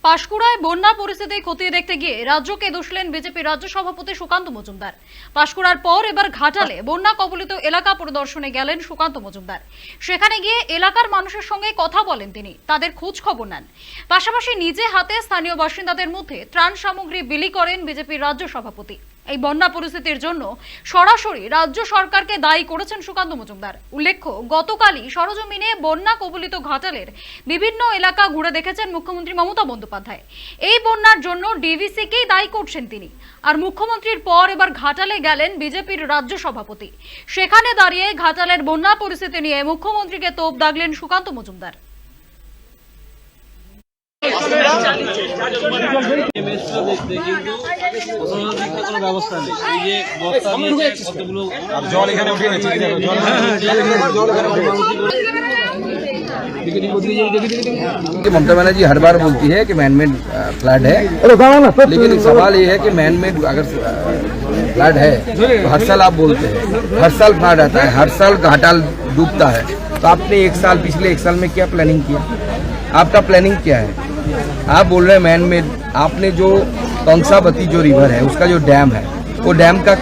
পাঁশকুড়ায় বন্যা পরিস্থিতি খতিয়ে দেখতে গিয়ে রাজ্যকে দোষলেন বিজেপি রাজ্য সভাপতি সুকান্ত মজুমদার। পাঁশকুড়ার পর এবার ঘাটালে বন্যা কবলিত এলাকা পরিদর্শনে গেলেন সুকান্ত মজুমদার। সেখানে গিয়ে এলাকার মানুষের সঙ্গে কথা বলেন তিনি, তাদের খোঁজ খবর নেন। পাশাপাশি নিজে হাতে স্থানীয় বাসিন্দাদের মধ্যে ত্রাণ সামগ্রী বিলি করেন বিজেপির রাজ্য সভাপতি। এই বন্যা পরিস্থিতির জন্য সরাসরি রাজ্য সরকারকে দায়ী করেছেন সুকান্ত মজুমদার। উল্লেখ্য, গতকালই সরজমিনে বন্যা কবলিত ঘাটালের বিভিন্ন এলাকা ঘুরে দেখেছেন মুখ্যমন্ত্রী মমতা বন্দ্যোপাধ্যায়। এই বন্যার জন্য ডিভিসিকেই দায়ী করছেন তিনি। আর মুখ্যমন্ত্রীর পর এবার ঘাটালে গেলেন বিজেপির রাজ্য সভাপতি। সেখানে দাঁড়িয়ে ঘাটালের বন্যা পরিস্থিতি নিয়ে মুখ্যমন্ত্রীকে তোপ দাগলেন সুকান্ত মজুমদার। ব্যবস্থা নেই, এই যে বস্তা দিয়েছে কতগুলো জল এখানে উঠে গেছে। ममता बनर्जी हर बार बोलती है कि मैनमेड फ्लड है, लेकिन सवाल ये है कि मैनमेड अगर फ्लड है तो हर साल आप बोलते हैं, हर साल फ्लड आता है, हर साल घाटाल डूबता है। तो आपने पिछले एक साल में क्या प्लानिंग किया? आपका प्लानिंग क्या है? आप बोल रहे हैं मैनमेड। आपने जो कंसावती जो रिवर है उसका जो डैम है, वो डैम का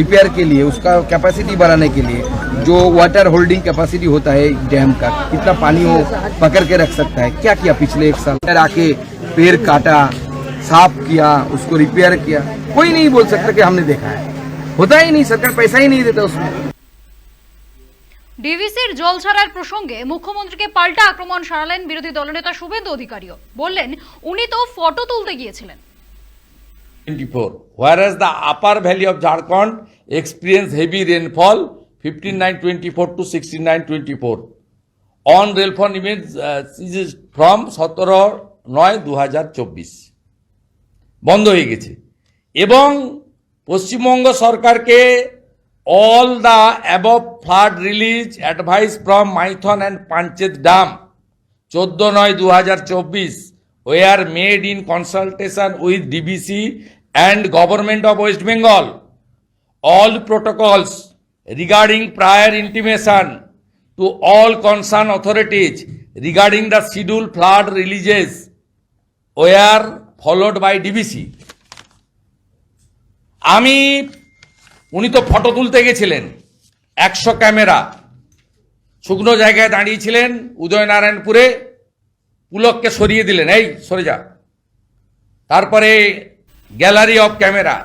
रिपेयर के लिए, उसका कैपेसिटी बढ़ाने के लिए जो वाटर होल्डिंग कैपेसिटी होता है डैम का, कितना पानी वो पकड़ के रख सकता है, क्या किया पिछले एक साल? आके पेड़ काटा, साफ किया, उसको रिपेयर किया? कोई नहीं बोल सकता कि हमने देखा है। होता ही नहीं, सरकार पैसा ही नहीं देता उसमें। ডিভিসির জল ছাড়ার প্রসঙ্গে মুখ্যমন্ত্রীকে পাল্টা আক্রমণ সারালেন বিরোধী দলনেতা শুভেন্দু অধিকারীও। বললেন, উনি তো ফটো তুলতে গিয়েছিলেন। 24, whereas the upper valley of Jharkhand experienced heavy rainfall 15/9/24 to 16/9/24. On rainfall image is from 17/9/2024 বন্ধ হয়ে গেছে। এবং পশ্চিমবঙ্গ সরকারকে all the above flood release advice from Maithon and Panchet Dam 14/9/2024 were made in consultation with DBC and Government of West Bengal. All protocols regarding prior intimation to all concerned authorities regarding the scheduled flood releases were followed by DBC. উনি তো photo তুলতে গেছিলেন, 100 camera শুকনো জায়গায় দাঁড়িয়েছিলেন উদয়নারায়ণপুরে, পুলককে সরিয়ে দিলেন, এই সরে যা। তারপরে গ্যালারি অফ ক্যামেরা,